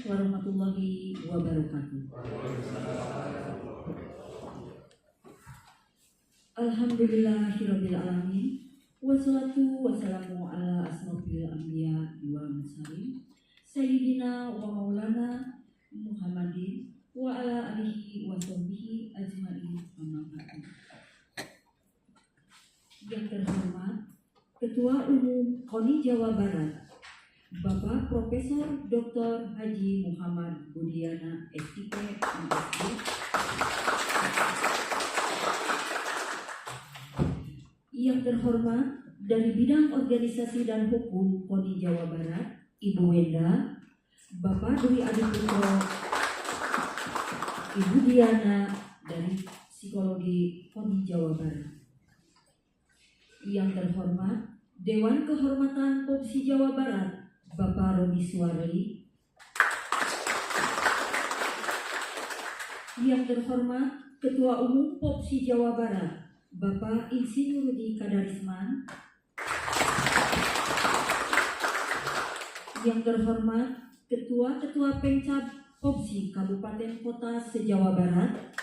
warahmatullahi wabarakatuh. Alhamdulillahirabbil alamin. Wassalatu wassalamu ala asrofil anbiya wa mursalin sayyidina wa maulana Muhammadin wa ala alihi wa sahbihi ajmain. Amma ba'du. Yang terhormat Ketua Umum KONI Jawa Barat Bapak Profesor Dr. Haji Muhammad Budiana SIP MSc. Yang terhormat dari bidang organisasi dan hukum KONI Jawa Barat Ibu Wenda, Bapak Dwi Adiputro, Ibu Diana dari Psikologi KONI Jawa Barat. Yang terhormat Dewan Kehormatan POPSI Jawa Barat Bapak Robi Suwarli. Yang terhormat Ketua Umum POPSI Jawa Barat Bapak Insinyur Rudi Kadarisman. Yang terhormat Ketua-Ketua Pemcab POPSI Kabupaten Kota se-Jawa Barat.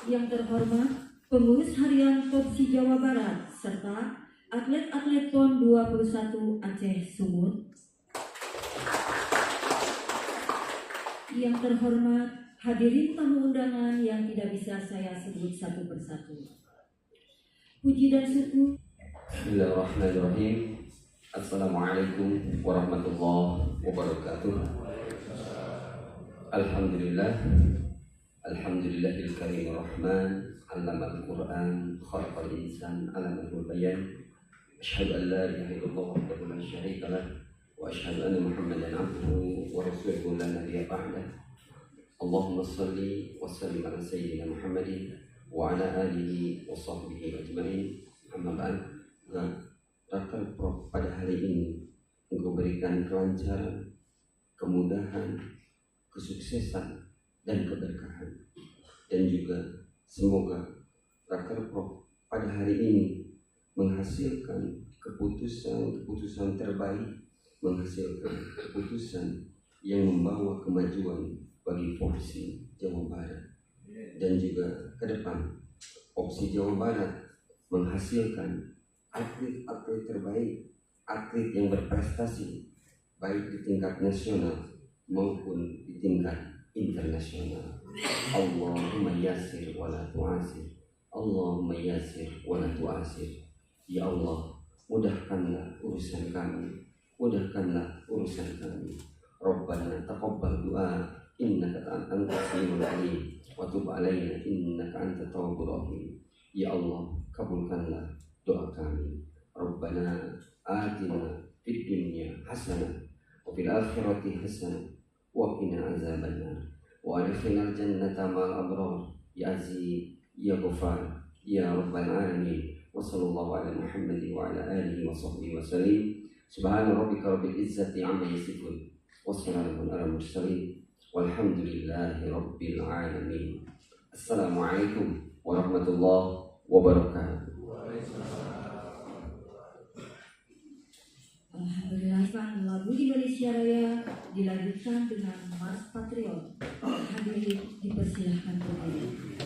Yang terhormat Pengurus Harian POPSI Jawa Barat serta atlet-atlet PON 21 Aceh Sumut. Yang terhormat hadirin tamu undangan yang tidak bisa saya sebut satu persatu. Puji dan syukur. Bismillahirrahmanirrahim. Assalamualaikum warahmatullahi wabarakatuh. Alhamdulillah. Alhamdulillahil karimir rahman. Allamal Qur'an, khalaqal insan, alamal bayan. Asyhadu an la ilaha illallah wahdahu la syarika lah wa asyhadu anna Muhammadan abduhu wa rasuluhu la nabiyya ba'dah. Allahumma shalli wa sallim ala sayyidina Muhammadin wa ala alihi wa sahbihi ajmain. Amma ba'd. Rakan Prof pada hari ini engkau berikan kelancaran, kemudahan, kesuksesan dan keberkahan, dan juga semoga Raker Prof pada hari ini menghasilkan keputusan terbaik, menghasilkan keputusan yang membawa kemajuan bagi POPSI Jawa Barat, dan juga ke depan POPSI Jawa Barat menghasilkan atlet-atlet terbaik, atlet yang berprestasi baik di tingkat nasional maupun di tingkat internasional. Allahumma yassir wa la tu'asir. Allahumma yassir wa la tu'asir. Ya Allah, mudahkanlah urusan kami, mudahkanlah urusan kami. Rabbana taqabbal du'a innaka antas samiul alim wa tub 'alaina innaka antat tawwabur rahim. Ya Allah, kabulkanlah doa kami. Rabbana atina fid dunya hasanah wa fil akhirati hasanah wa qina azabannar. Wa adkhilnal jannata ma'al abrar ya aziz ya ghafar ya rabbal alamin. Wa sallallahu ala Muhammadin wa ala alihi wa sahbihi wa sallim. Subhana rabbika rabbil izzati amma yasifun wa salamun ala mursalin walhamdulillahi rabbil alamin. Assalamualaikum warahmatullahi wabarakatuh. Alhamdulillah, lagu Indonesia Raya dilanjutkan dengan Mars Patriot. Hadirin dipersilahkan berdiri.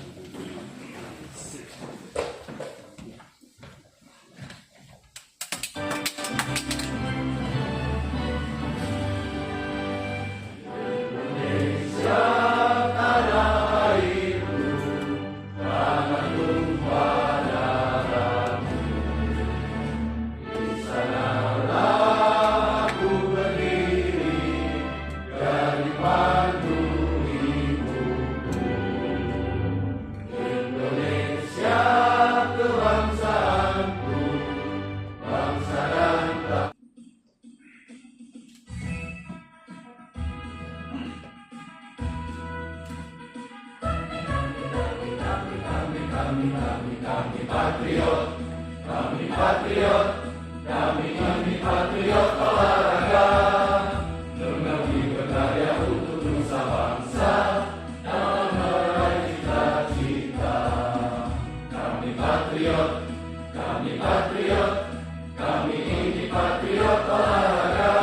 Kami patriot olahraga, mengabdi berdaya untuk nusa bangsa dalam meraih cita-cita. Kami patriot, kami ini patriot olahraga,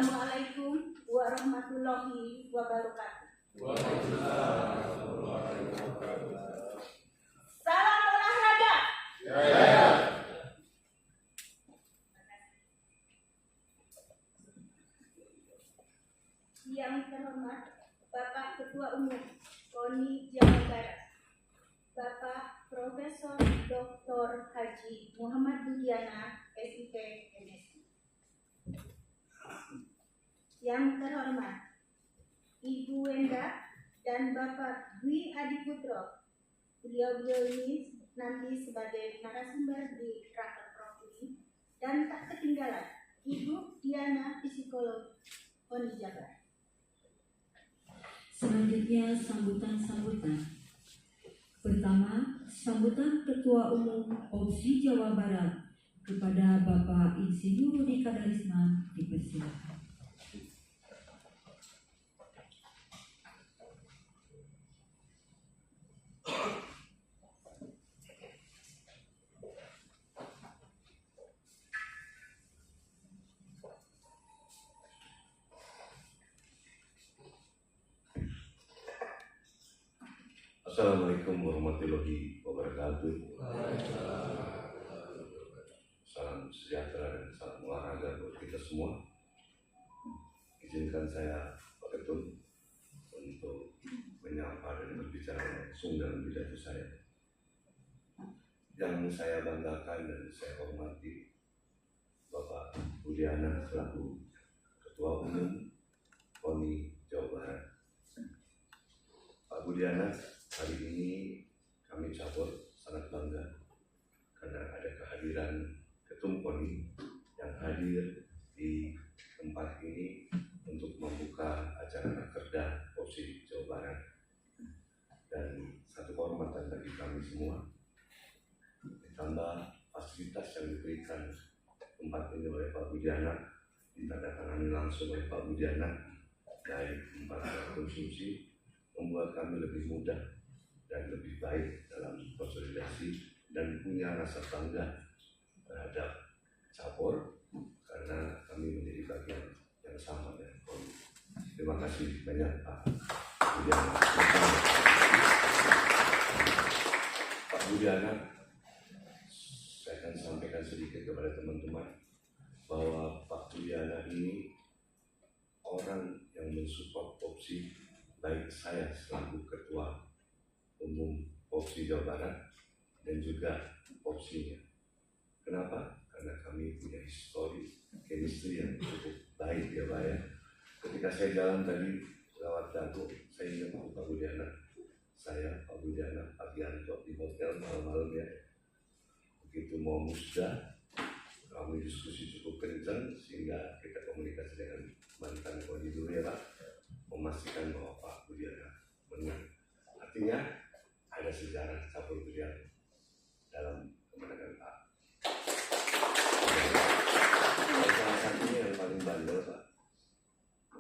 Assalamualaikum warahmatullahi wabarakatuh. Salam olahraga. Yang terhormat Bapak Ketua Umum KONI Jawa Barat, Bapak Profesor Dr. Haji Muhammad Budiana, SIP, MSI. Yang terhormat Ibu Wenda dan Bapak Dwi Adiputro. Beliau-beliau ini nanti sebagai narasumber di Raker Prof ini. Dan tak ketinggalan Ibu Diana, psikolog KONI Jabar. Selanjutnya sambutan-sambutan. Pertama, sambutan Ketua Umum OPSI Jawa Barat kepada Bapak Insinyur Rudi Kadarisman dipersilakan. Assalamualaikum warahmatullahi wabarakatuh. Salam sejahtera dan salam olahraga buat kita semua. Izinkan saya Pak Ketum untuk menyapa dan berbicara langsung dalam pidato saya. Yang saya banggakan dan saya hormati Bapak Budiana selaku Ketua Umum KONI Jawa Barat. Pak Budiana, hari ini kami cabut sangat bangga karena ada kehadiran Ketum KONI yang hadir di tempat ini untuk membuka acara Rakerda OPSI Jawa Barat. Dan satu kehormatan bagi kami semua, ditambah fasilitas yang diberikan tempat ini oleh Pak Budiana, ditandatangani langsung oleh Pak Budiana dari tempat konsumsi, membuat kami lebih mudah dan lebih baik dalam konsolidasi dan punya rasa bangga terhadap cabur karena kami menjadi bagian yang sama dengan KONI. Terima kasih banyak Pak Budiana. Pak Budiana, saya akan sampaikan sedikit kepada teman-teman bahwa Pak Budiana ini orang yang mensupport OPSI, baik saya selaku Ketua Umum OPSI Jawa Barat dan juga OPSI-nya. Kenapa? Karena kami punya histori, chemistry yang cukup baik ya Pak ya. Ketika saya jalan tadi lewat Dago, saya ingat Pak Budiana. Saya, Pak Budiana, pagi hari di hotel malam-malam ya. Begitu mau musda, kami diskusi cukup kencang sehingga kita komunikasi dengan mantan KONI dulu ya Pak, memastikan bahwa Pak Budiana menang. Artinya ada sejarah cabur Budiana dalam kemenangan Pak. Salah satunya yang paling bandel Pak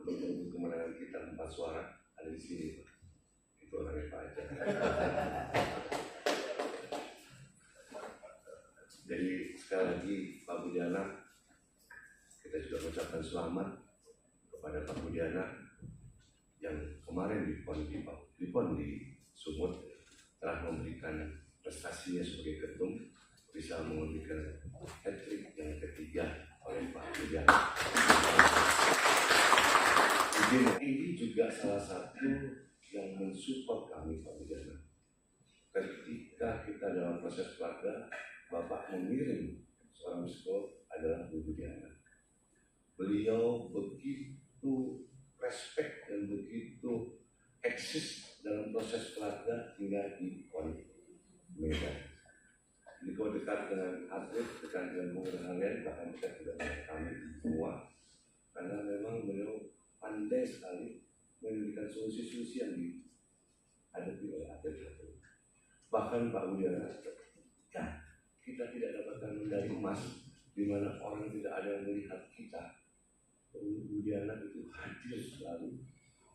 untuk kemenangan kita 4 suara ada di sini Pak. Itu orangnya Pak aja. Jadi sekali lagi Pak Budiana, kita juga mengucapkan selamat kepada Pak Budiana yang kemarin di PON di Sumut telah memberikan prestasinya sebagai ketum, bisa memberikan hat-trick yang ketiga oleh Pak Budiana. Ini juga salah satu yang mensupport kami Pak Budiana. Ketika kita dalam proses keluarga, Bapak mengirim seorang psikolog adalah Bu Budiana. Beliau begitu respect dan begitu eksis dalam proses keluarga hingga di KONI Medan. Jadi kalau dekat dengan atlet, dekat dengan pengurus bahkan dekat dengan kami semua, karena memang beliau pandai sekali memberikan solusi-solusi yang dihadapi oleh atlet-atlet. Bahkan Pak Budiana, ya, kita tidak dapatkan medali emas di mana orang tidak ada yang melihat kita. Budiana itu hadir selalu,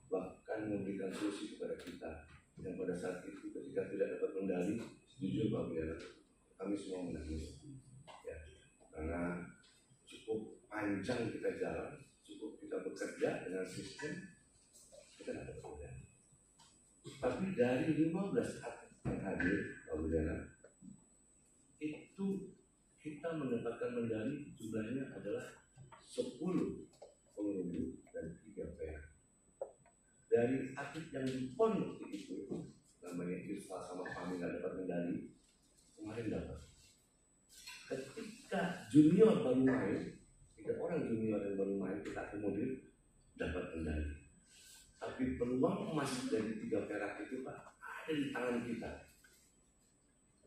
bahkan memberikan solusi kepada kita. Yang pada saat itu ketika tidak dapat medali, jujur Pak Budiana, kami semua menangis. Ya, karena cukup panjang kita jalan, cukup kita bekerja dengan sistem kita nggak ada perbedaan. Tapi dari 15 atlet yang hadir, Pak Budiana, itu kita mendapatkan medali jumlahnya adalah 10 perunggu dan 3 perak. Dari atlet yang di PON waktu itu, namanya Irsa sama Fahmi nggak dapat medali, kemarin dapat. Ketika junior baru main, 3 orang junior yang baru main kita akomodir dapat medali. Tapi peluang emas dari 3 perak itu Pak ada di tangan kita.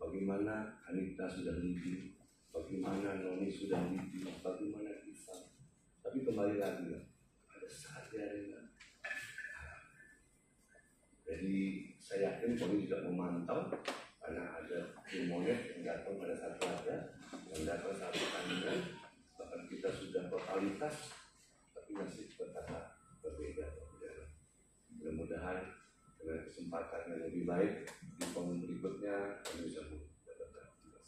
Bagaimana Anita sudah leading, bagaimana Noni sudah leading, bagaimana Isa. Tapi kembali lagi ada saat yang jadi saya yakin kami juga memantau karena ada tim monet yang datang pada saat laga, yang datang saat pertandingan, bahkan kita sudah totalitas, tapi masih berkata berbeda. Mudah-mudahan dengan kesempatan yang lebih baik di tahun berikutnya kami bisa mendapatkan tugas.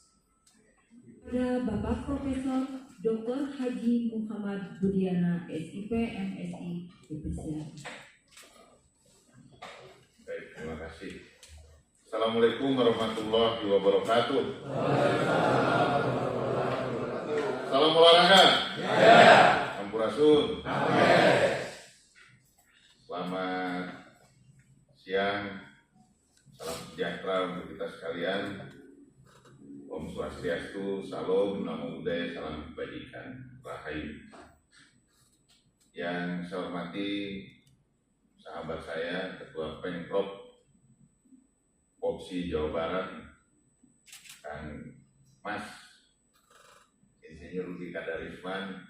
Kepada Bapak Profesor Dr. Haji Muhammad Budiana, SIP, MSI, dipersilakan. Baik, terima kasih. Assalamualaikum warahmatullahi wabarakatuh. Salam olahraga. Sampurasun. Selamat siang, salam sejahtera untuk kita sekalian. Om Swastiastu, Salam, Namo Buddhaya, Salam Kebajikan, Rahayu. Yang saya hormati sahabat saya, Ketua Pemprov Popsi Jawa Barat, Kang Mas Insinyur Rudi Kadarisman,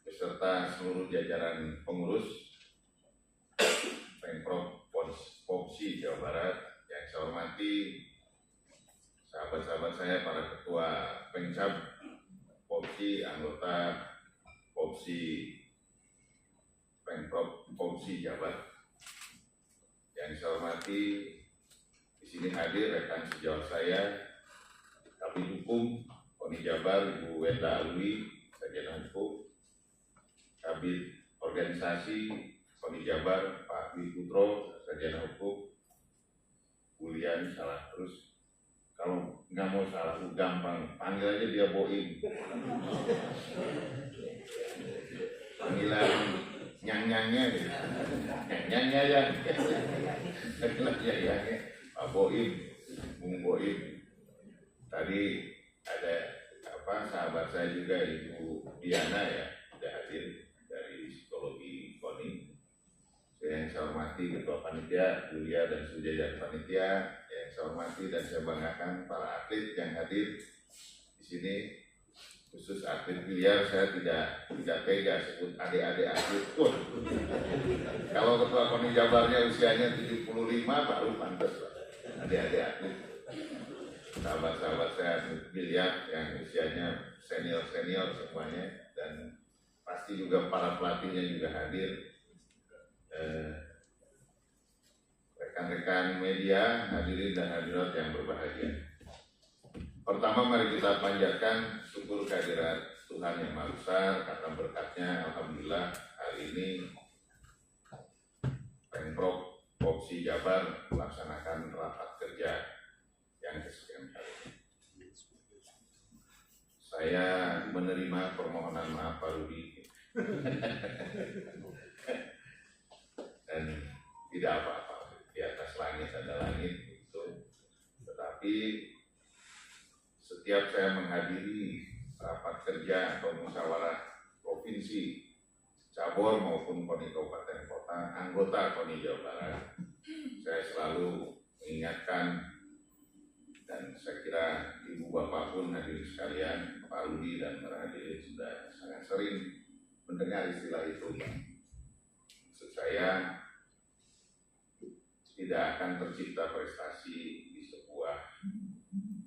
beserta seluruh jajaran pengurus Pemprov Popsi Jawa Barat. Yang saya hormati sahabat-sahabat saya, para ketua Pemcab Popsi, anggota Popsi Pemprov Popsi Jabar. Yang saya hormati di sini hadir rekan sejawat saya, Kabid Hukum Koni Jabar, Ibu Wenda Alwi, Sarjana Hukum, Kabid Organisasi Koni Jabar, Pak Dwi Putro, Sarjana Hukum. Bulian salah terus, kalau nggak mau salah gampang, panggil aja dia Boim. Panggilan nyang-nyangnya gitu. Nyang-nyangnya ya. Pak Boim, Bung Boim. Tadi ada sahabat saya juga, Ibu Diana ya, sudah hadir dari psikologi KONI. Yang saya hormati Ketua Panitia, Julia dan seluruh panitia. Yang saya hormati dan saya banggakan para atlet yang hadir di sini. Khusus atlet biliar, saya tidak tega sebut adik-adik atlet pun. Kalau Ketua KONI Jabarnya usianya 75 baru pantas lah. Adik-adik atlet, sahabat-sahabat saya atlet biliar yang usianya senior-senior semuanya, dan pasti juga para pelatihnya juga hadir. Rekan-rekan media, hadirin dan hadirat yang berbahagia. Pertama, mari kita panjatkan syukur kehadirat Tuhan Yang Maha Besar karena berkatnya, alhamdulillah hari ini Pemprov Popsi Jabar melaksanakan rapat kerja yang kesekian kali. Saya menerima permohonan maaf Pak Rudi dan tidak apa-apa, di atas langit ada langit itu. Tetapi setiap saya menghadiri rapat kerja atau musyawarah provinsi, cabur maupun KONI kabupaten kota, anggota KONI Jawa Barat, saya selalu mengingatkan, dan saya kira ibu bapak pun hadirin sekalian, Pak Rudi dan para hadirin sudah sangat sering mendengar istilah itu. Maksud saya, tidak akan tercipta prestasi di sebuah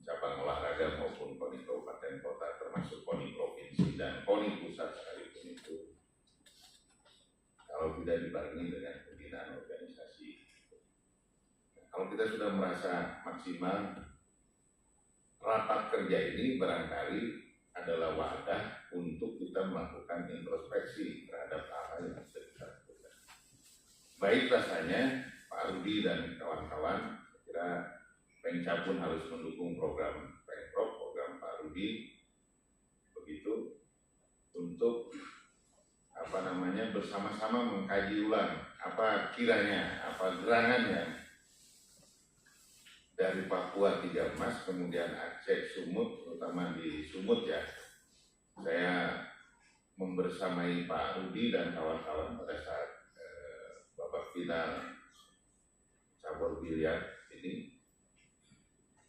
cabang olahraga maupun KONI kabupaten kota, termasuk KONI provinsi dan KONI pusat sekalipun itu, kalau tidak dibarengi dengan pembinaan organisasi. Kalau kita sudah merasa maksimal, rapat kerja ini barangkali adalah wadah untuk kita melakukan introspeksi terhadap hal yang baik rasanya Pak Rudi dan kawan-kawan, kira Pemda pun harus mendukung program Pemprov, program Pak Rudi, begitu, untuk bersama-sama mengkaji ulang apa kiranya, apa gerangannya dari Papua 3 emas, kemudian Aceh, Sumut, terutama di Sumut ya. Saya membersamai Pak Rudi dan kawan-kawan pada saat babak final cabur biliar ini.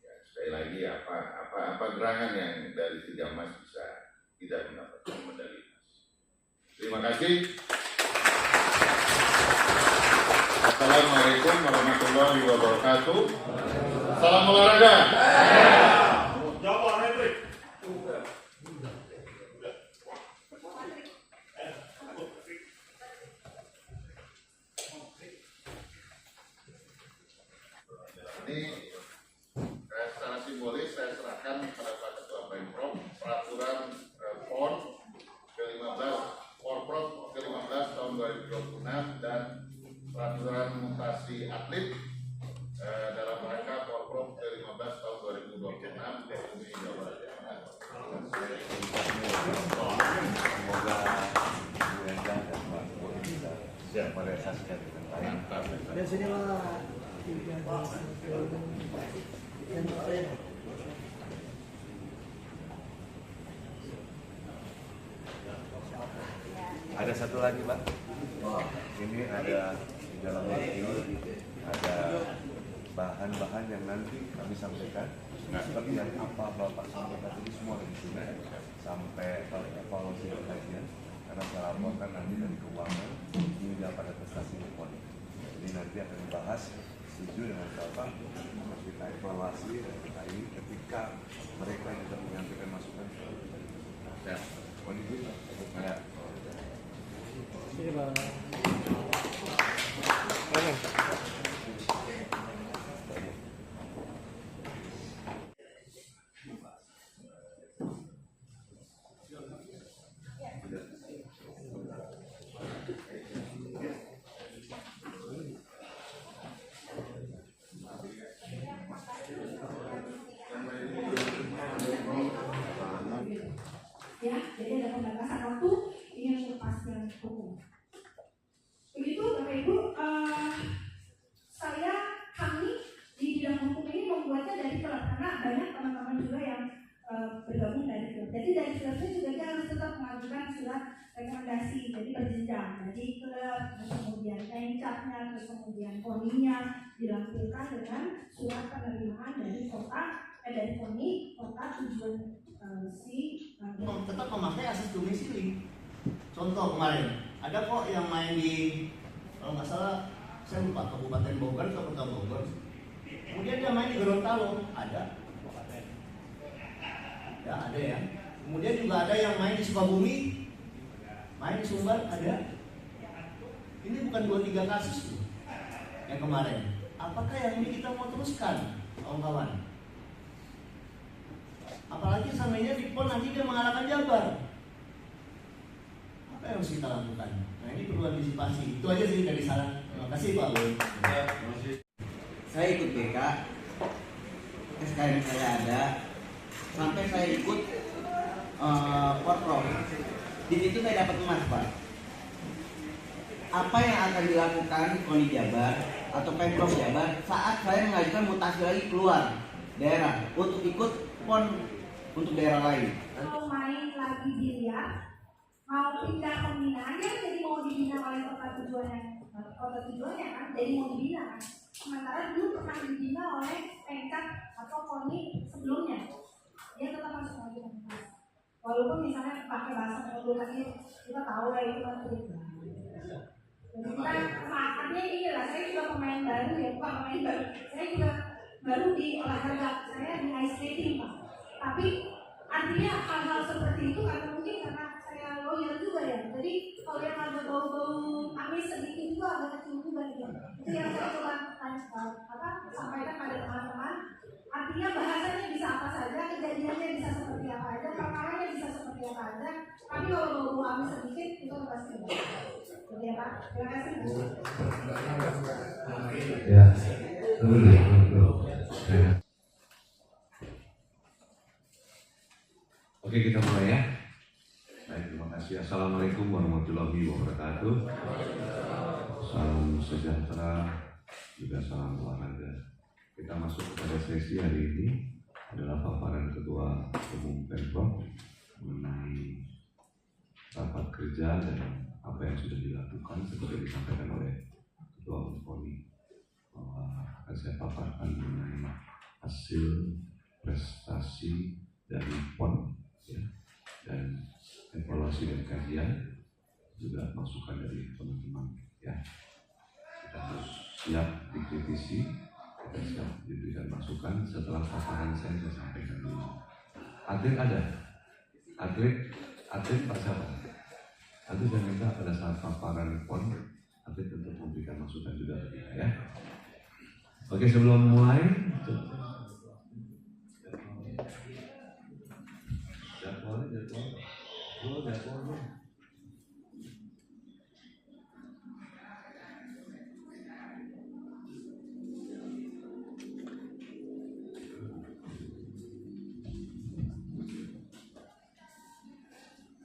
Ya, sekali lagi apa gerangan yang dari 3 emas bisa tidak mendapatkan medali emas. Terima kasih. Assalamualaikum warahmatullahi wabarakatuh. Salam olahraga. Ini secara simbolis saya serahkan kepada Pak Ketua Pemprov peraturan PON ke-15 Porprov ke-15 tahun 2026 dan peraturan mutasi atlet dalam rangka Porprov ke-15 tahun 2026 Provinsi Jawa Barat. Semoga Bu Enda dan Pak Budi bisa siap merealisasikan Dan sinilah Ada satu lagi Pak. Ini ada di dalamnya ini ada bahan-bahan yang nanti kami sampaikan. Seperti yang apa Bapak sampaikan tadi semua dari sini sampai evaluasi kajian. Karena saya laporkan nanti dari keuangan hingga pada prestasi pon. Jadi nanti akan dibahas setuju dengan Bapak. Kita evaluasi dan kita ini ketika mereka juga menyampaikan masukan. Ya, pon itu ya. Ya, jadi ada pembatasan waktu ini untuk kepastian hukum. Begitu Bapak Ibu, kami di bidang hukum ini membuatnya dari klub karena banyak teman-teman juga yang bergabung dari klub. Jadi dari klubnya juga dia harus tetap mengajukan surat rekomendasi, jadi berjenjang. Jadi klub, kemudian pencapnya, terus kemudian koninya dilampirkan dengan surat penerimaan dari dari koni kota tujuan tetap memakai asas domisili. Contoh kemarin ada kok yang main di, kalau nggak salah saya lupa Kabupaten Bogor atau Kota Bogor, kemudian dia main di Gorontalo, ada ya. Kemudian juga ada yang main di Sukabumi, main di Sumbar, ada. Ini bukan 2-3 kasus tuh yang kemarin. Apakah yang ini kita mau teruskan, kawan-kawan? Apalagi samanya di PON nanti dia mengalahkan Jabar. Apa yang harus kita lakukan? Nah ini perlu antisipasi. Itu aja sih dari saran. Terima kasih Pak Boy. Saya ikut BK, SKM saya ada, sampai saya ikut Porprov. Di situ saya dapat emas Pak. Apa yang akan dilakukan KONI Jabar atau Pemprov Jabar saat saya mengajukan mutasi lagi keluar daerah untuk ikut PON untuk daerah lain? Mau main lagi biliar, mau pindah pembinaan ya, jadi mau dibina oleh kota tujuannya kan, jadi mau dibina kan. Sementara dulu pernah dibina oleh Pemkab atau KONI sebelumnya, dia tetap masuk lagi komunitas. Walaupun misalnya pakai bahasa dulu lagi, kita tahu lah itu kan cerita. Jadi kita artinya ini lah, saya juga pemain baru ya, bukan pemain baru, saya juga baru di olahraga, saya di ice skating Pak. Tapi artinya hal-hal seperti itu karena mungkin karena saya lawyer juga ya. Jadi kalau yang ada bau-bau amis sedikit juga agak kecil juga gitu. Itu yang saya coba sampaikan pada teman-teman. Artinya bahasanya bisa apa saja, kejadiannya bisa seperti apa aja, perkaranya bisa seperti apa aja. Tapi kalau bau-bau amis sedikit itu pasti. Oke Pak, terima kasih. Ya, dulu. Ya. Oke, kita mulai ya. Baik, terima kasih. Assalamualaikum warahmatullahi wabarakatuh. Salam sejahtera, juga salam olahraga. Kita masuk kepada sesi hari ini adalah paparan Ketua Umum Pemprov mengenai rapat kerja dan apa yang sudah dilakukan seperti disampaikan oleh Ketua Umum KONI, bahwa akan saya paparkan mengenai hasil prestasi dari PON ya, dan evaluasi dan kajian, juga masukan dari teman-teman ya. Kita harus siap dikritisi, kita siap diberikan masukan. Setelah paparan saya sampaikan dulu. Atlet ada? Atlet Pak siapa? Nanti saya minta pada saat paparan PON atlet untuk memberikan masukan juga ke kita ya. Oke, sebelum mulai jadwalnya.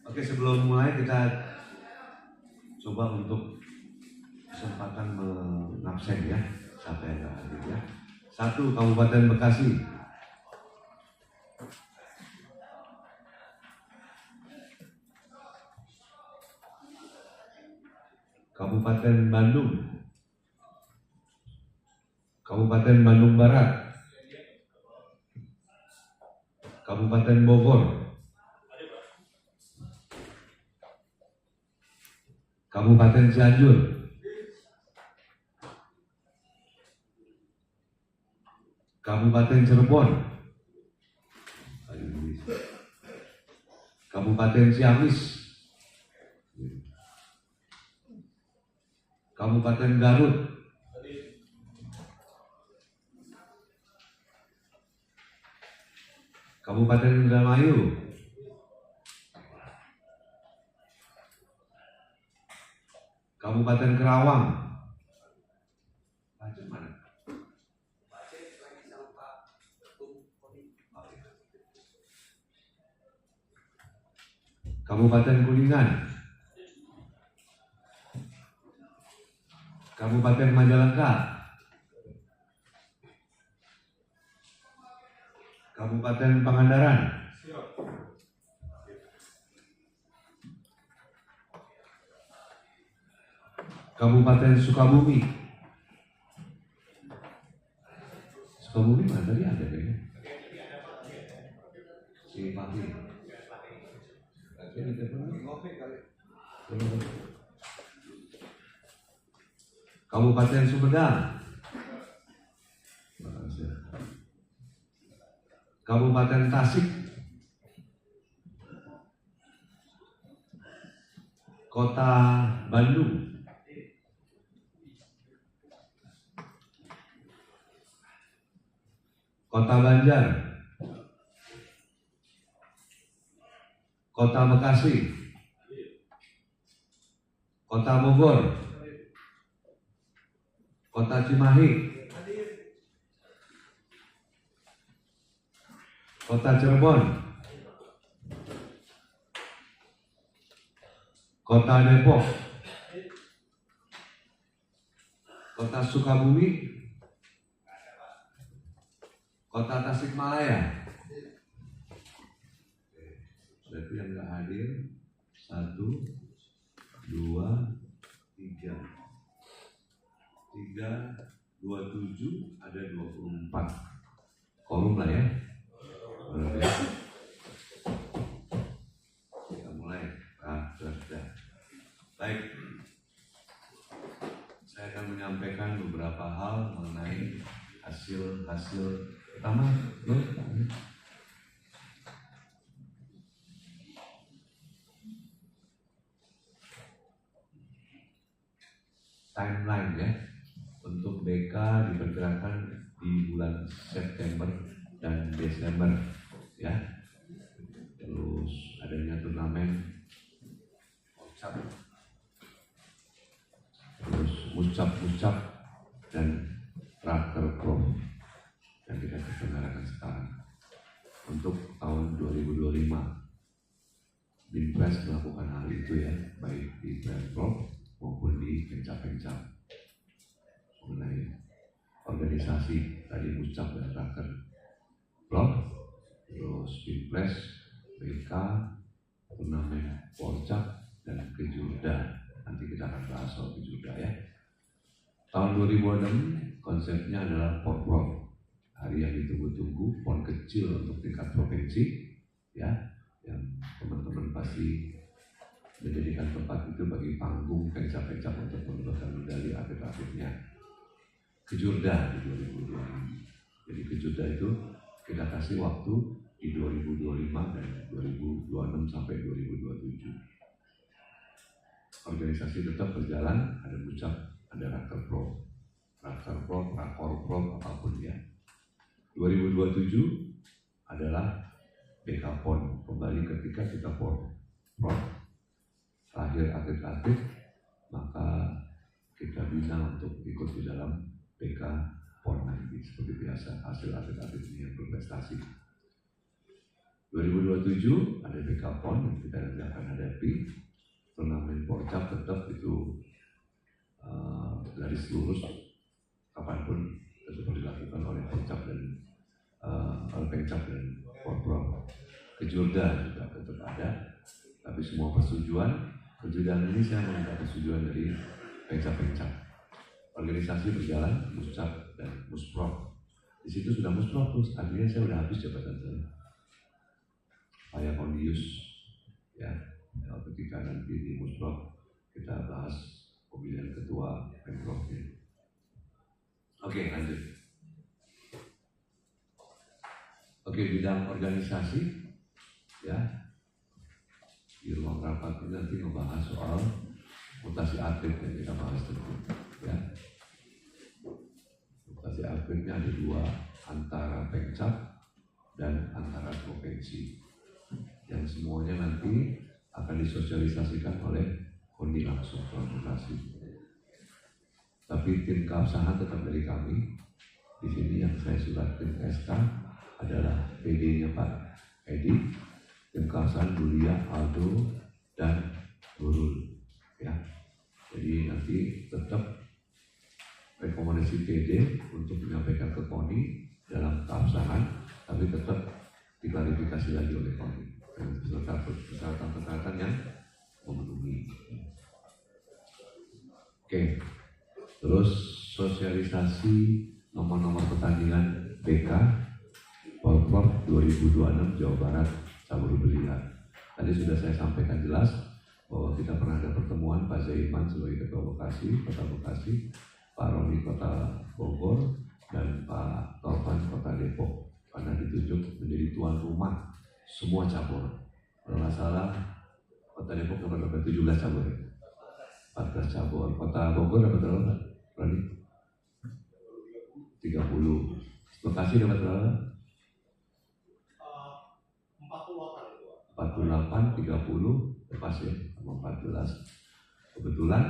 Oke, sebelum mulai kita coba untuk kesempatan mengabsen ya, siapa yang nggak hadir ya. 1, Kabupaten Bekasi. Kabupaten Bandung. Kabupaten Bandung Barat. Kabupaten Bogor. Kabupaten Cianjur. Kabupaten Cirebon. Kabupaten Ciamis. Kabupaten Garut. Kabupaten Indramayu. Kabupaten Kerawang. Kabupaten Kuningan. Kabupaten Majalengka. Kabupaten Pangandaran. Kabupaten Sukabumi. Sukabumi mana tadi ada kayaknya? Si Fahri. Kabupaten Sumedang. Kabupaten Tasik. Kota Bandung. Kota Banjar. Kota Bekasi. Kota Bogor. Kota Cimahi. Kota Cirebon. Kota Depok. Kota Sukabumi. Kota Tasikmalaya. Berarti yang nggak hadir 1, 2, 3, 27, ada 24. Korum lah ya. Kita mulai. Sudah. Baik. Saya akan menyampaikan beberapa hal mengenai hasil pertama. Timeline ya, untuk BK diperkirakan di bulan September dan Desember ya. Terus adanya turnamen Mucap dan Raker Pro yang kita selenggarakan sekarang untuk tahun 2025. Binpres melakukan hal itu ya, baik di Pemprov maupun di Pencap mengenai organisasi tadi Mucap dan Raker Pro, terus Binpres, BK, turnamen Porcap dan Kejurda. Nanti kita akan bahas soal Kejurda ya. Tahun 2006 konsepnya adalah Porprov, hari yang ditunggu-tunggu, pon kecil untuk tingkat provinsi ya, yang teman-teman pasti menjadikan tempat itu bagi panggung pencap-pencap untuk mendapatkan medali atlet-atletnya. Kejurda di 2020. Jadi Kejurda itu kita kasih waktu di 2025 dan 2026 sampai 2027. Organisasi tetap berjalan, ada Mucap, ada Raker Pro, Rakor Pro, apapun ya. 2027 adalah BK PON, kembali ketika kita Pro lahir atlet-atlet, maka kita bina untuk ikut di dalam BK PON nanti seperti biasa, hasil atlet-atlet ini yang berprestasi. 2027 ada BK PON yang kita nanti akan hadapi. Turnamen Porcap tetap itu garis lurus kapanpun tetap dilakukan oleh Porcap dan oleh Pencap dan Porprov. Kejurda juga tetap ada, tapi semua persetujuan kejurdan ini saya meminta persetujuan dari Pencap. Organisasi berjalan, Muscap dan Musprov. Di situ sudah Musprov terus, artinya saya sudah habis jabatan saya. Saya kondius ya. Ketika nanti di Musprov kita bahas pemilihan ketua Pemprovnya. Oke, lanjut. Oke, bidang organisasi ya, di ruang rapat ini nanti membahas soal mutasi atlet yang kita bahas tentu ya. Mutasi atletnya ada dua, antara Pencap dan antara provinsi, yang semuanya nanti akan disosialisasikan oleh Kondi langsung transportasi. Tapi tim keabsahan tetap dari kami. Di sini yang saya suratkan ke SK adalah PD-nya Pak Edi, tim keabsahan Bulia, Aldo, dan Nurul. Ya, jadi nanti tetap rekomendasi PD untuk menyampaikan ke Kondi dalam keabsahan, tapi tetap diklarifikasi lagi oleh Kondi. Persyaratan-persyaratan yang memenuhi. Oke, terus sosialisasi nomor-nomor pertandingan BK Porprov 2026 Jawa Barat cabur biliar. Tadi sudah saya sampaikan jelas bahwa kita pernah ada pertemuan Pak Zaiman sebagai Ketua Bekasi, Kota Bekasi, Pak Roni Kota Bogor, dan Pak Taufan Kota Depok, karena ditunjuk menjadi tuan rumah semua cabur. Kalau nggak salah Kota Depok dapat 17 cabur, 14 cabur. Kota Bogor dapat berapa? Berani? 30. Bekasi dapat berapa? 48, 30, lepas ya, sama 14. Kebetulan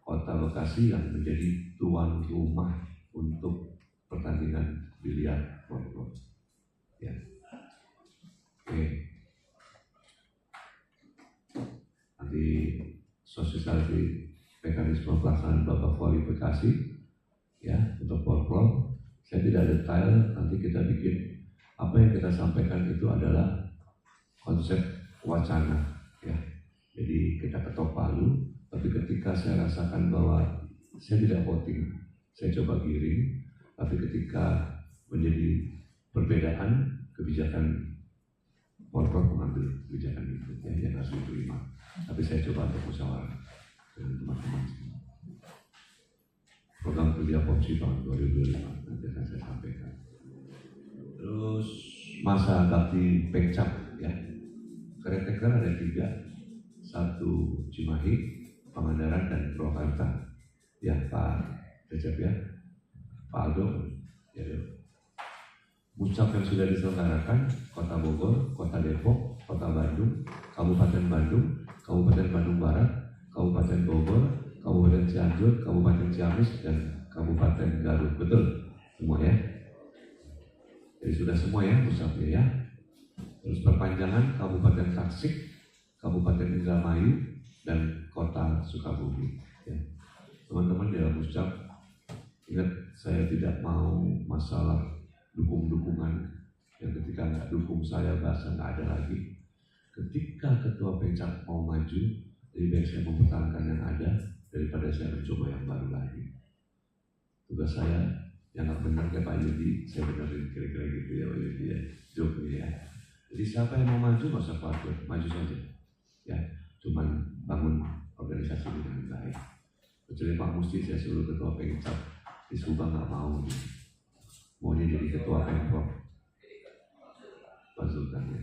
Kota Bekasi yang menjadi tuan rumah untuk pertandingan biliar Porprov. Ya. Oke. Nanti sosialisasi mekanisme pelaksanaan babak kualifikasi ya untuk Porprov. Saya tidak detail, nanti kita bikin apa yang kita sampaikan itu adalah konsep wacana ya. Jadi kita ketok palu, tapi ketika saya rasakan bahwa saya tidak voting, saya coba giring, tapi ketika menjadi perbedaan kebijakan Porprov mengambil kebijakan itu ya, yang harus diterima. Tapi saya coba untuk musyawarah dengan teman-teman semua. Program kerja POMSI tahun 2025 nanti akan saya sampaikan. Terus masa bakti Pencap ya, caretaker ada 3, 1 Cimahi, Pangandaran, dan Purwakarta. Ya Pak Recep ya, Pak Aldo ya. Mucap yang sudah diselenggarakan Kota Bogor, Kota Depok, Kota Bandung, Kabupaten Bandung Barat, Kabupaten Bogor, Kabupaten Cianjur, Cianjur, Kabupaten Ciamis, dan Kabupaten Garut. Betul semua ya? Jadi sudah semua ya musafir ya. Terus perpanjangan Kabupaten Tasik, Kabupaten Indramayu, dan Kota Sukabumi. Ya. Teman-teman dalam ucap, ingat saya tidak mau masalah dukung-dukungan yang ketika nggak dukung saya bahasa nggak ada lagi. Ketika ketua pencak mau maju, lebih baik saya mempertahankan yang ada daripada saya mencoba yang baru lagi. Tugas saya yang nggak benar kayak Pak Yudi, saya benerin kira-kira gitu ya Pak Yudi ya, joke ya. Jadi siapa yang mau maju nggak usah khawatir, maju saja. Ya, cuman bangun organisasi dengan baik. Kecuali Pak Musti saya suruh ketua pencak di Subang nggak mau, maunya jadi ketua pemprov. Pak Zulkan ya.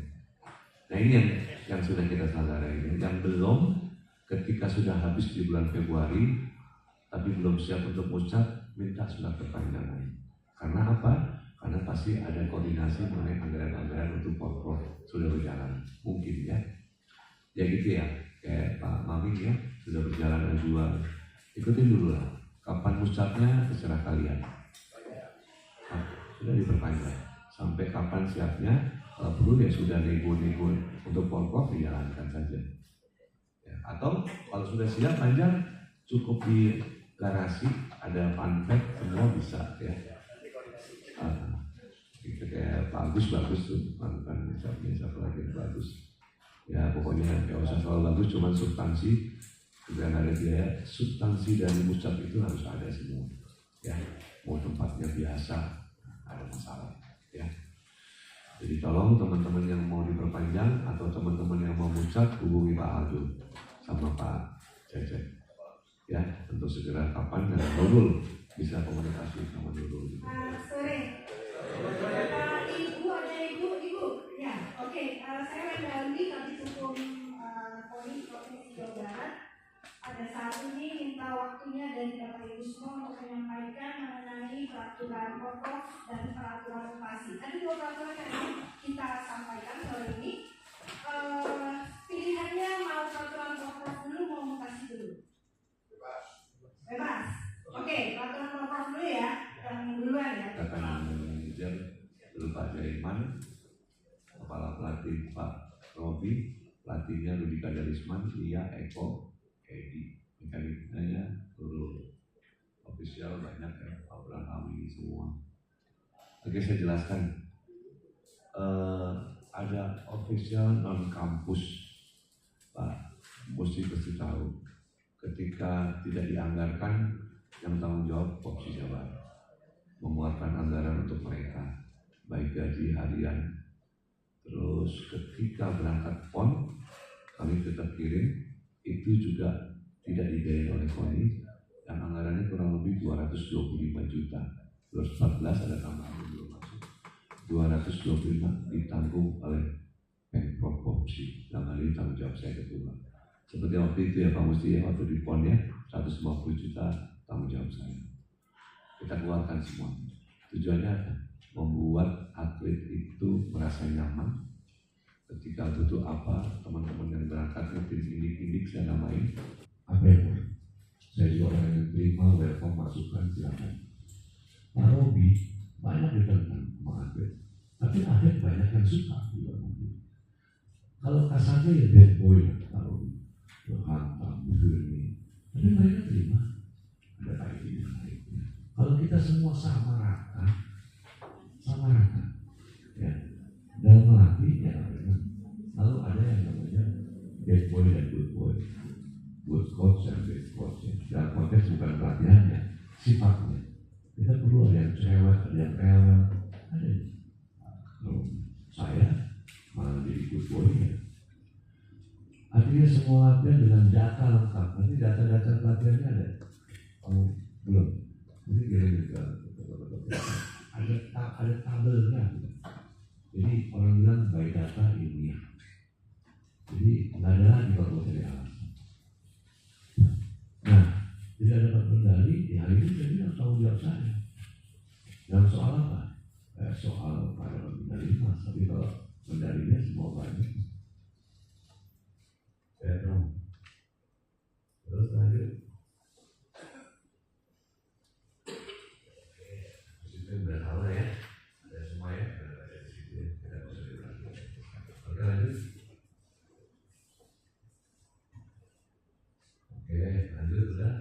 Nah ini yang sudah kita sadari, yang belum ketika sudah habis di bulan Februari tapi belum siap untuk ucap, minta surat perpanjangan. Karena apa? Karena pasti ada koordinasi mengenai anggaran-anggaran untuk pokok sudah berjalan, mungkin ya. Ya gitu ya, kayak Pak Maming ya sudah berjalan ajuan. Ikutin dulu lah. Kapan ucapnya terserah kalian. Nah, sudah diperpanjang. Sampai kapan siapnya? Kalau perlu ya sudah nego-nego untuk pokok dijalankan saja. Ya, atau kalau sudah siap panjang cukup di garasi ada panflet semua bisa ya. Gitu kayak bagus tuh panflet siapa lagi yang bagus. Ya pokoknya nggak usah selalu bagus, cuma substansi juga ada biaya. Substansi dari ucap itu harus ada semua. Ya mau tempatnya biasa ada masalah ya. Jadi tolong teman-teman yang mau diperpanjang atau teman-teman yang mau ucap hubungi Pak Aldo sama Pak Cecep ya untuk segera kapan dan Nurul bisa komunikasi sama Nurul. Sore. Ibu ada ibu ya oke. Saya mendalami Kabid Hukum Polri Provinsi Jawa Barat. Ada satu nih minta waktunya dari Bapak Ibu semua untuk menyampaikan mengenai peraturan pokok dan peraturan lokasi. Ada dua peraturan yang kita sampaikan sore ini. Pilihannya mau peraturan pokok dulu mau lokasi dulu. Bebas. Oke, peraturan pokok dulu ya. Yang duluan ya. Kata manajer dulu Pak Jaiman, kepala pelatih Pak Robi, pelatihnya Rudi Kaderisman, Lia Eko Edi, mekaniknya seluruh ofisial banyak ya, Pak Brahmi semua. Oke saya jelaskan. Ada official non kampus, Pak mesti tahu. Ketika tidak dianggarkan, yang tanggung jawab Popsi Jabar mengeluarkan anggaran untuk mereka, baik gaji harian. Terus ketika berangkat PON, kami tetap kirim. Itu juga tidak dibiayai oleh KONI yang anggarannya kurang lebih 225 juta. 214 ada tambahan belum masuk. 225 ditanggung oleh Pemprov Popsi. Yang kali tanggung jawab saya ketua. Seperti waktu itu ya Pak Musti ya, waktu di PON ya 150 juta tanggung jawab saya. Kita keluarkan semua. Tujuannya membuat atlet itu merasa nyaman. Ketika butuh apa, teman-teman yang berangkat tim indik saya namain apa yang saya juga orang yang terima welcome masukan silakan. Pak Robi banyak ditentang sama atlet, tapi atlet banyak yang suka juga mungkin. Kalau kasarnya ya bad boy lah Pak Robi, hantam begini, tapi mereka terima. Ada baiknya dan baiknya. Kalau kita semua sama rata, ya dalam melatih ya. Lalu ada yang namanya bad boy dan good boy, good coach dan bad coach. Dalam konteks bukan pelatihannya, sifatnya. Kita perlu ada yang cerewet, ada yang rewel, ada. Kalau saya malah jadi good boy ya. Artinya semua latihan dengan data lengkap. Nanti data-data pelatihannya ada. Oh belum. Ini kira-kira ada tabelnya. Jadi orang bilang by data ilmiah. Jadi nggak ada lagi kalau cari alasan. Nah, tidak dapat medali, ya ini jadi tanggung jawab saya. Dalam soal apa? Soal pada medali emas, tapi kalau medalinya semua banyak. Saya tahu. Terus lanjut. Oke, lanjut udah.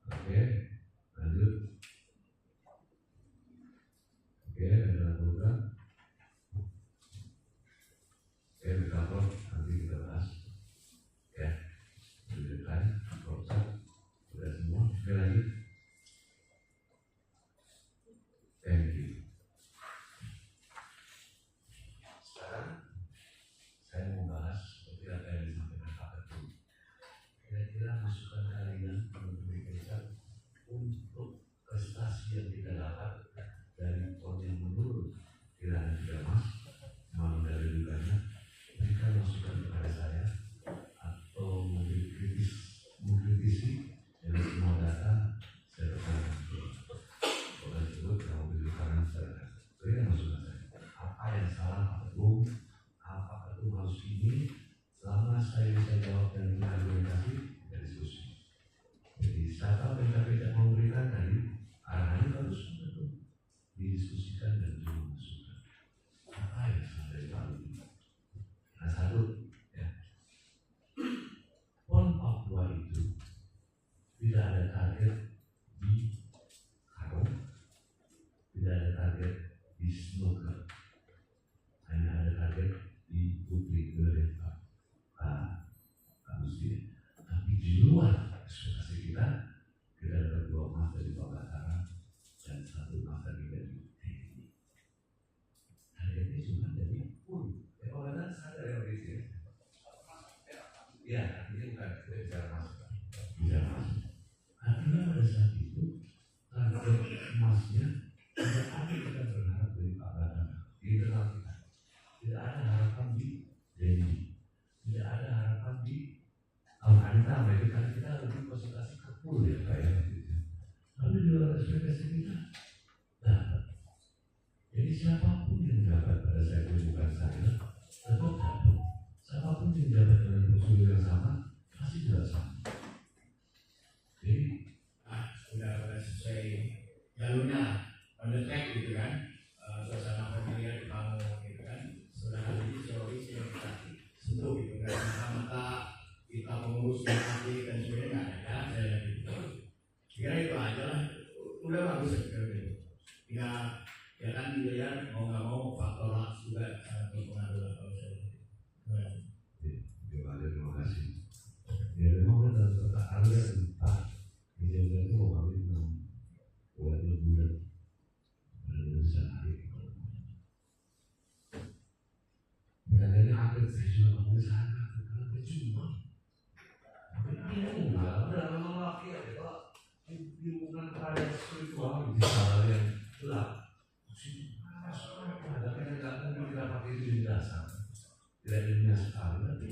Oke, lanjut. Oke, ada program. Oke, recover, nanti kita bahas. Ya, tunjukkan, proses, sudah semua. Oke, lanjut. Thank you. Sekarang saya mau bahas seperti apa yang disampaikan Pak Ketum. Kira-kira masukan kalian menurut kita untuk prestasi yang kita dapat dari PON yang menurun tidak hanya 3 emas, malah dari banyak. Berikan masukan kepada saya atau mengkritisi dari semua data saya tekankan. Oleh tersebut kalau berikan saya berikan masukan saya. Apa yang salah Pak Ketum? Apa Ketum harus ini? Selama saya bisa jawab dan berargumentasi, kita diskusi. Jadi siapa yang tidak memberikan tadi arahannya harus didiskusikan dan dimasukkan. Apa yang salah dari Pak Ketum? Nah, satu, ya. PON Papua itu tidak ada target di karung, tidak ada target di snooker, hanya ada target di putri gelap Muslim. Tapi di luar ekspektasi kita dapat 2 emas dari Pak Batara dan 1 emas dari TNI. Targetnya cuma dari PON. Ya, Pak Batara sadar ya di sini. Ya, artinya bukan bicara masuk. Artinya pada saat itu target emasnya tidak ada kita berharap dari Pak Batara di internal kita. Tidak ada harapan di Denny, tidak ada harapan di Al-Anita. Karena kita lebih konsentrasi ke pool ya kayak gitu. Tapi di luar ekspektasi kita dapat. Jadi siapapun yang dapat pada saat itu bukan saya, tetap dapat. Siapapun yang dapat dengan prosedur yang sama, pasti tidak sama. Jadi sudah sesuai jalurnya, on the track gitu kan, suasana familiar dibangun gitu kan, sudah ada teori yang kita sentuh gitu kan, mata kita mengurus hati dan sebagainya nggak ada, saya lihat gitu. Kira itu aja lah, udah bagus gitu. Tinggal ya kan dilihat mau nggak mau faktor ras juga sangat berpengaruh lah kalau saya. Terima kasih. Ya memang dalam kota Arya Pak dia itu mau kawin 20 bulan baru bisa hari. Makanya atlet saya juga mau sana karena percuma. Bingung lah, udah lama lagi ya kalau hubungan pada spiritual di salah yang gelap. Ada kadang-kadang kita pakai itu di dasar, tidak ilmiah sekali tapi.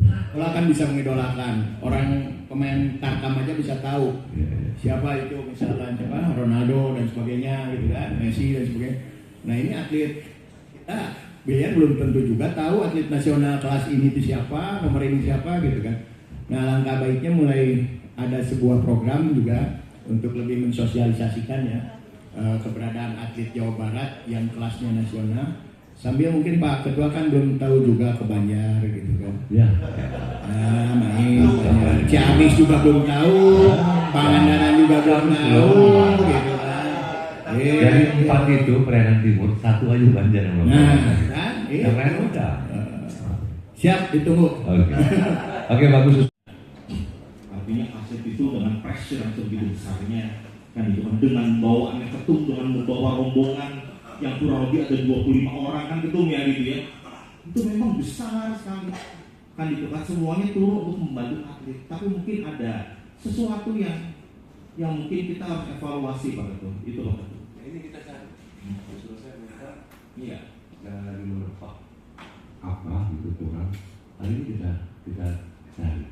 Kalau akan bisa mengidolakan orang pemain Tarkam aja bisa tahu siapa itu misalnya siapa Ronaldo dan sebagainya gitu kan, Messi dan sebagainya. Nah ini atlet kita biliar belum tentu juga tahu atlet nasional kelas ini itu siapa, nomor ini siapa gitu kan. Nah langkah baiknya mulai ada sebuah program juga untuk lebih mensosialisasikannya keberadaan atlet Jawa Barat yang kelasnya nasional. Sambil mungkin Pak Ketua kan belum tahu juga ke Banjar gitu kan. Ya. Nah, main Banjar. Ciamis juga belum tahu, Pangandaran juga belum tahu gitu kan. Dari 4 itu Perianan Timur, 1 aja Banjar yang belum tahu. Nah, kan? Yang lain udah. Siap, ditunggu. Oke, bagus. Artinya aset itu dengan pressure yang sebegitu besarnya kan itu kan dengan bawaannya Ketum dengan membawa rombongan yang kurang lebih ada 25 orang kan Ketum ya gitu ya, itu memang besar sekali kan itu kan semuanya turun untuk membantu atlet. Tapi mungkin ada sesuatu yang mungkin kita harus evaluasi Pak Ketum, itu Pak Ketum. Ini kita cari. Selesai mereka. Iya. Jangan lagi menepak apa gitu kurang. Hari ini kita cari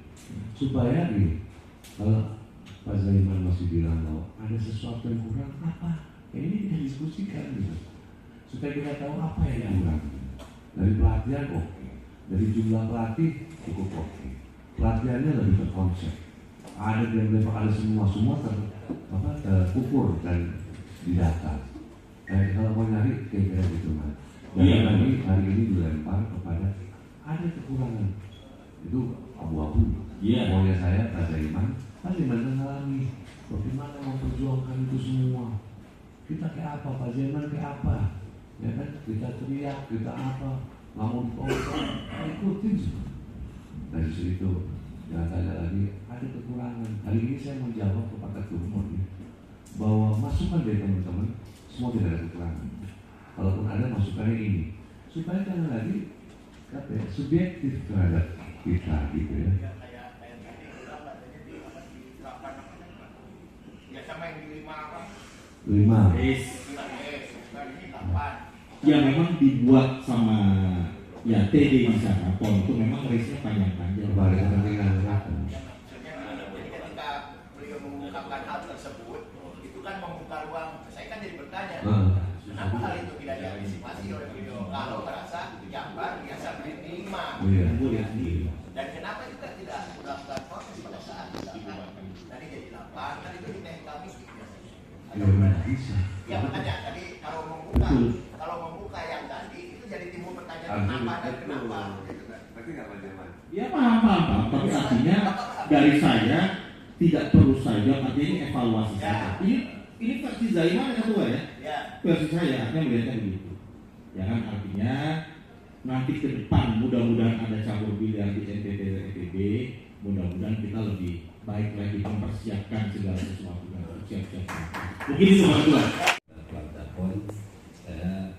supaya nih kalau Pak Zaiman masih bilang bahwa ada sesuatu yang kurang apa? Ya ini kita diskusikan gitu. Supaya kita tahu apa yang kurang. Dari pelatihan oke, dari jumlah pelatih cukup oke. Pelatihannya lebih terkonsep. Ada yang lepak ada semua terukur dan didata. Kalau mau nyari kayak gitu mas. Jangan lagi hari ini dilempar kepada ada kekurangan. Itu abu-abu. Iya. Maunya saya Pak Iman, Pak Iman mengalami bagaimana memperjuangkan itu semua. Kita kayak apa Pak Iman, kayak apa? Ya kan, kita teriak, kita apa, nggak mau dipotong, ikutin semua. Nah justru itu, jangan tanya lagi, ada kekurangan. Hari ini saya menjawab kepada Ketua bahwa masukan dari teman-teman semua tidak ada kekurangan. Kalaupun ada masukannya ini, supaya jangan lagi subjektif terhadap kita gitu ya. Ya sama yang di 5 5. Ya memang dibuat sama ya TD di sana, PON itu memang race-nya panjang-panjang. Kemarin kepentingan Jadi ketika beliau mengungkapkan hal tersebut, itu kan membuka ruang. Saya kan jadi bertanya, kenapa hal itu tidak diantisipasi oleh beliau? Kalau merasa Jabar biasa beli 5. Iya. Dan kenapa juga tidak melakukan proses pada saat misalkan tadi jadi 8, kan itu di teknik mistik biasanya. Ya mana bisa. Ya makanya tadi kalau membuka yang tadi itu jadi timbul pertanyaan kenapa dan kenapa. Gitu kan. Berarti nggak panjang. Ya paham. Tapi artinya dari saya tidak perlu saja, artinya ini evaluasi saja. Ini versi Zaiman ketua ya. Versi saya artinya melihatnya begitu. Ya kan, artinya nanti ke depan mudah-mudahan ada cabur biliar di NTT ETB, mudah-mudahan kita lebih baik lagi mempersiapkan segala sesuatu dan siap-siap. Mungkin itu Pak Ketua. Keluarga PON, saya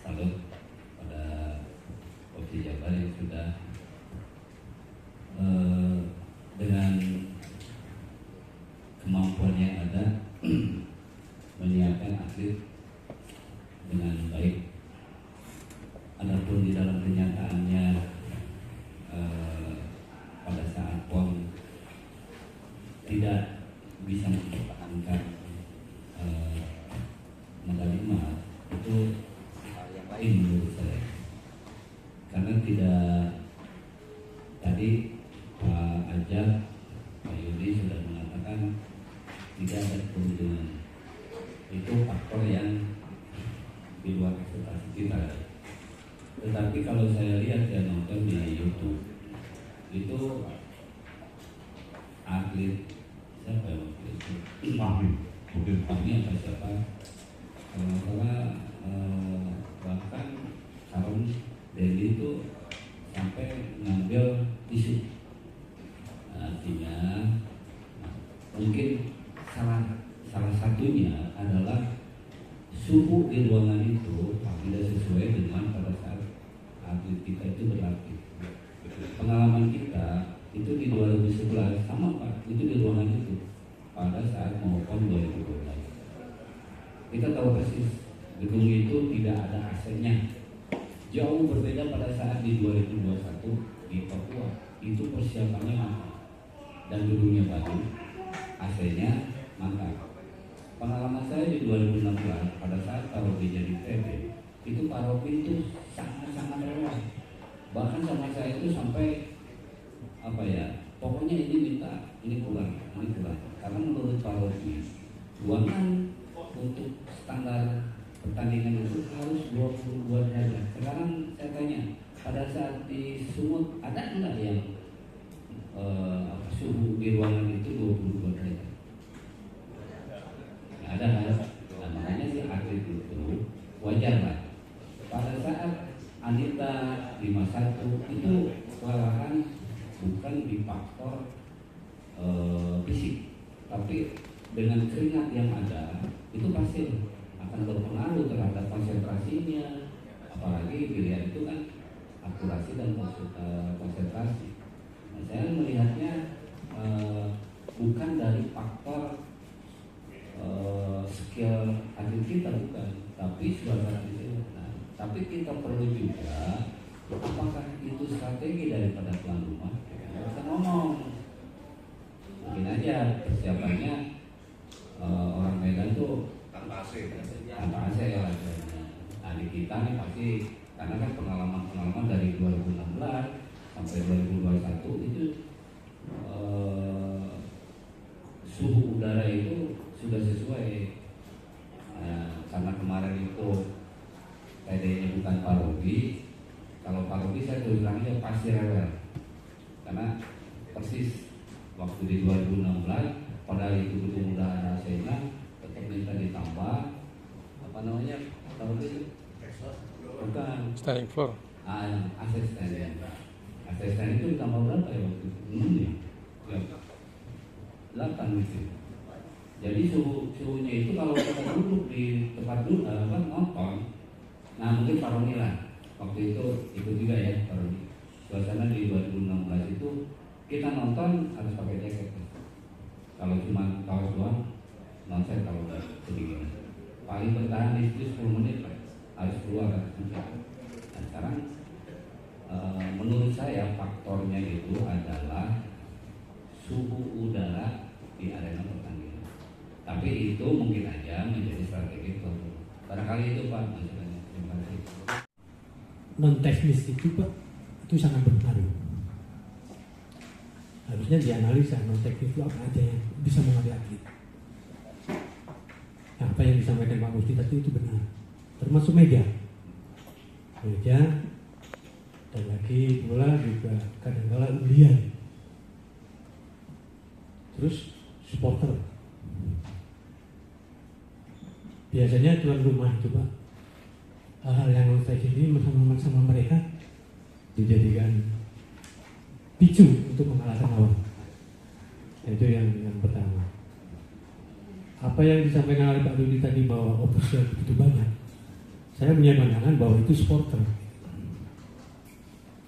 salut pada Opsi Jabar yang sudah dengan kemampuan yang ada menyiapkan atlet dengan baik. Adapun di dalam kenyataannya pada saat PON tidak bisa mempertahankan medali emas, itu hal yang lain menurut saya, karena tidak tadi Pak Ajat, Pak Yudi sudah mengatakan tidak ada keuntungan. Itu faktor yang di luar ekspektasi kita. Tetapi kalau saya lihat ya, nonton di YouTube itu atlet siapa ya waktu itu? Fahmi atau siapa? Kalau nggak salah bahkan Harun Dedi itu sampai ngambil tisu. Artinya mungkin salah satunya adalah suhu di ruangan itu tidak sesuai dengan pada saat atlet kita itu berlatih. Pengalaman kita itu di 2011 sama Pak, itu di ruangan itu pada saat mau PON 2012. Kita tahu persis gedung itu tidak ada AC-nya. Jauh berbeda pada saat di 2021 di Papua, itu persiapannya mantap dan gedungnya baru, AC-nya mantap. Pengalaman saya di 2016 pada saat Paropi jadi TB, itu Paropi itu sangat-sangat lewat. Bahkan sama saya itu sampai apa ya, pokoknya ini minta, ini kurang. Karena menurut Paropi, ruangan untuk standar pertandingan itu harus 22 derajat. Sekarang saya tanya, pada saat di Sumut ada enggak yang suhu di ruangan itu 22 derajat? Ada. Nah, makanya si atlet itu wajar lah. Pada saat Anita 51 itu kelelahan bukan di faktor fisik, tapi dengan keringat yang ada itu pasti akan berpengaruh terhadap konsentrasinya. Apalagi biliar itu kan akurasi dan konsentrasi. Nah, saya melihatnya bukan dari faktor skill atlet kita, bukan, tapi suasana di sini. Nah, tapi kita perlu juga apakah itu strategi daripada tuan rumah? Kita ngomong, mungkin aja persiapannya orang Medan tuh tanpa AC ya. Nah di kita nih pasti, karena kan pengalaman dari 2016 sampai 2021 itu suhu udara itu sudah sesuai. Karena kemarin itu seandainya bukan parodi, kalau parodi saya terus bilang aja pasti rewel, karena persis waktu di 2016 padahal itu mudah-mudahan hasilnya tetap minta ditambah apa namanya tahun itu bukan Standing floor. asisten itu ditambah berapa ya waktu itu? 8 gitu. Jadi suhunya itu kalau kita duduk di tempat duduk nonton, nah mungkin paroni lah waktu itu ikut juga ya paroni. Suasana di 2016 itu kita nonton harus pakai jaket. Kalau cuma kaos doang, nonton kalau begini. Paling bertahan di situ 10 menit lah, harus keluar. Nah sekarang menurut saya faktornya itu adalah suhu udara di arena pertandingan. Tapi itu mungkin aja menjadi strategi barangkali itu Pak masukannya. Terima kasih. Non teknis itu Pak itu sangat berpengaruh. Harusnya dianalisa non teknis itu apa aja yang bisa mengambil atlet. Apa yang disampaikan Pak Mufti tadi itu benar, termasuk media, dan lagi pula juga kadang-kadang lihat, terus supporter. Biasanya tuan rumah itu Pak, hal-hal yang non teknis ini bersama mereka dijadikan picu untuk mengalahkan lawan. Itu yang pertama. Apa yang disampaikan oleh Pak Dudi tadi bahwa ofisial begitu banyak, saya punya pandangan bahwa itu supporter.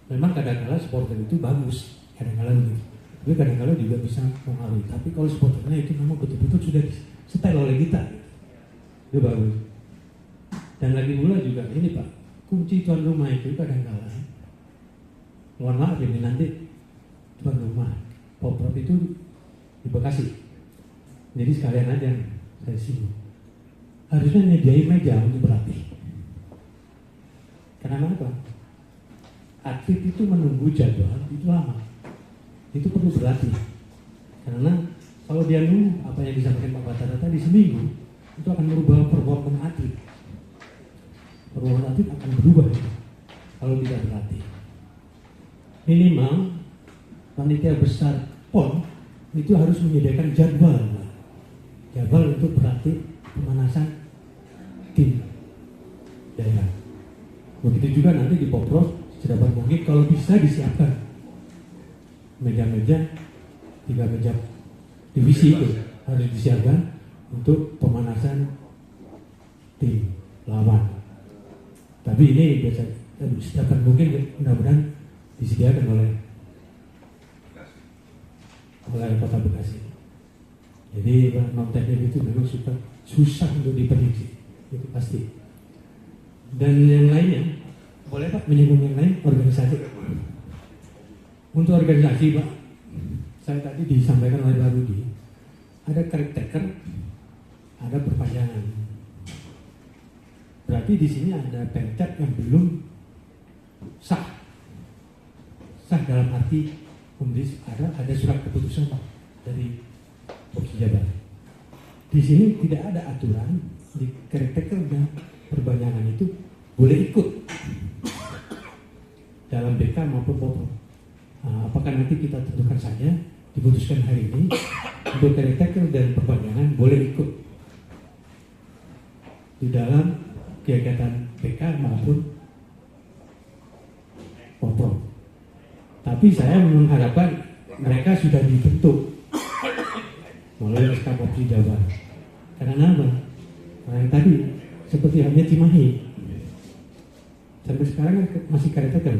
Memang kadang-kadang supporter itu bagus, kadang-kadang begitu. Tapi kadang-kadang juga bisa mempengaruhi. Tapi kalau supporternya itu memang betul-betul sudah setel oleh kita, itu bagus. Dan lagi pula juga ini Pak, kunci tuan rumah itu kadang-kadang, mohon maaf ini nanti tuan rumah Poprov itu di Bekasi. Jadi sekalian aja saya sini. Harusnya nyediain meja untuk berlatih. Karena apa? Atlet itu menunggu jadwal itu lama. Itu perlu berlatih. Karena kalau dia nunggu apa yang disampaikan Pak Batara tadi seminggu, itu akan merubah performa atlet. Performa atlet akan berubah kalau tidak berlatih. Minimal panitia besar PON itu harus menyediakan jadwal untuk berlatih pemanasan tim daerah. Begitu juga nanti di Poprov sedapat mungkin kalau bisa disiapkan meja-meja 3 meja divisi itu harus disiapkan untuk pemanasan tim lawan. Tapi ini biasa sedapat mungkin mudah-mudahan disediakan oleh Kota Bekasi. Jadi non teknik itu memang susah untuk diprediksi, itu pasti. Dan yang lainnya, boleh Pak menyinggung yang lain organisasi. Untuk organisasi Pak, saya tadi disampaikan oleh Pak Rudi, ada caretaker, ada perpanjangan. Berarti di sini ada percap yang belum sah dalam arti ada surat keputusan dari Polisi Jabar. Di sini tidak ada aturan di caretaker dan perpanjangan itu boleh ikut dalam BK maupun Poprov. Apakah nanti kita tentukan saja diputuskan hari ini untuk caretaker dan perpanjangan boleh ikut di dalam kegiatan BK maupun Poprov. Tapi saya mengharapkan mereka sudah dibentuk melalui SK Polisi Jabar. Karena apa? Yang tadi seperti hanya Cimahi sampai sekarang masih caretaker.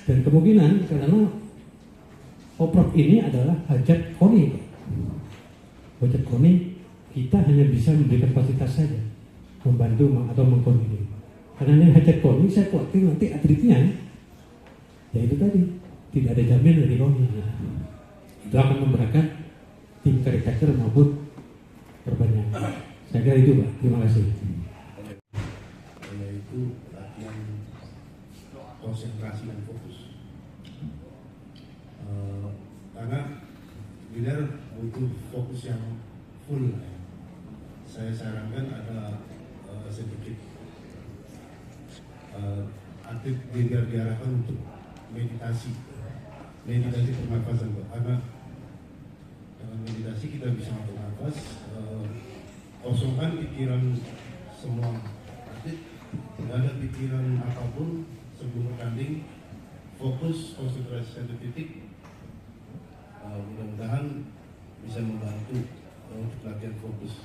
Dan kemungkinan karena Poprov ini adalah hajat KONI. Hajat KONI kita hanya bisa memberikan fasilitas saja, membantu atau mengkoordinir. Karena ini hajat KONI, saya khawatir nanti atletnya ya itu tadi tidak ada jaminan dari KONI. Itu akan memberatkan tim caretaker maupun perpanjangan. Saya kira itu Pak. Terima kasih. Yaitu latihan konsentrasi dan fokus. Karena leader butuh fokus yang full. Saya sarankan ada sedikit atlet diarahkan untuk meditasi pernafasan, karena dengan meditasi kita bisa ngatur nafas, kosongkan pikiran semua atlet, tidak ada pikiran apapun sebelum bertanding, fokus konsentrasi satu titik. Mudah-mudahan bisa membantu untuk latihan fokus.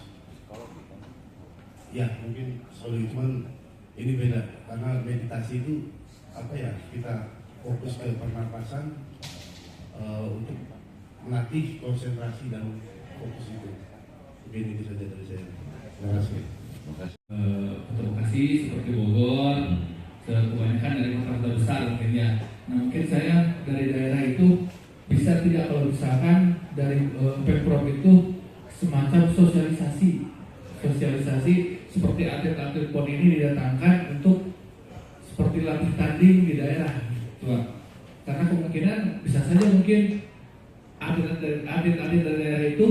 Ya mungkin soal cuman ini beda karena meditasi itu kita fokus ke pernapasan untuk melatih konsentrasi dan fokus itu. Mungkin itu saja dari saya. Terima kasih. Kota Bekasi seperti Bogor, kebanyakan dari kota besar mungkin ya. Nah mungkin saya dari daerah itu bisa tidak kalau misalkan dari Pemprov itu semacam sosialisasi seperti atlet-atlet PON ini didatangkan untuk seperti latih tanding di daerah, gitu. Karena kemungkinan bisa saja mungkin atlet-atlet dari daerah itu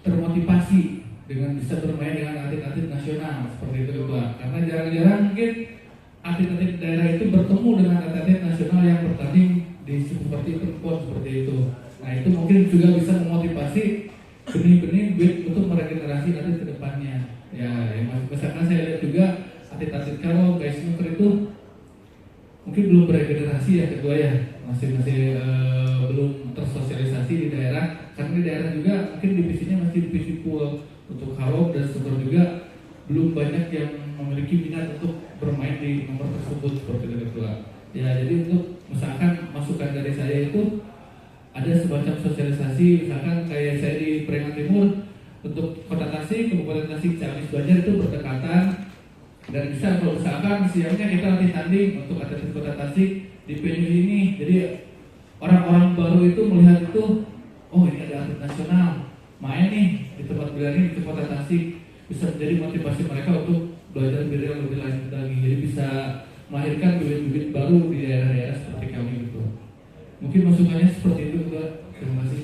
termotivasi dengan bisa bermain dengan atlet-atlet nasional seperti itu, karena jarang-jarang mungkin atlet-atlet daerah itu bertemu dengan atlet-atlet nasional yang bertanding di seperti PON seperti itu. Nah itu mungkin juga bisa memotivasi benih-benih untuk meregenerasi atlet ke depannya. Ya, misalkan saya lihat juga atlet-atlet karo guys snooker itu mungkin belum beregenerasi ya, kedua ya, masih belum tersosialisasi di daerah, karena di daerah juga mungkin divisinya masih divisi pool. Untuk karo dan snooker juga belum banyak yang memiliki minat untuk bermain di nomor tersebut seperti itu kedua. Ya, jadi untuk misalkan masukan dari saya itu ada semacam sosialisasi, misalkan kayak saya di Perengan Timur untuk Kota Tasik, Kabupaten Tasik, Ciamis, Banjar itu berdekatan, dan bisa kalau misalkan siangnya kita latih tanding untuk atlet Kota Tasik di venue ini, jadi orang-orang baru itu melihat itu, oh ini ada atlet nasional main nih di tempat bela ini di Kota Tasik, bisa menjadi motivasi mereka untuk belajar lebih lanjut lagi, jadi bisa melahirkan bibit-bibit baru di daerah-daerah seperti kami gitu. Mungkin masukannya seperti itu, Mbak. Terima kasih.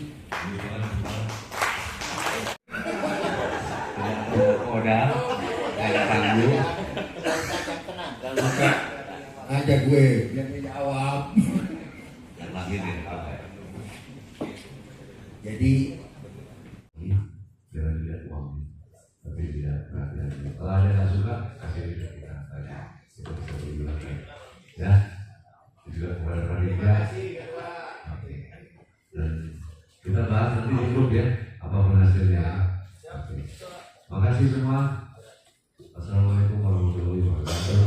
Modal, kayak tangguh. Maka ngajak gue yang menjawab. Yang lagi nih, Jadi jangan dilihat uang, tapi dilihat perhatian. Kalau ada yang suka, kasih kita saja. Seperti saya bilang ya, juga kepada panitia. Dan kita bahas nanti di grup ya, apapun hasilnya. Makasih semua. Assalamualaikum warahmatullahi wabarakatuh.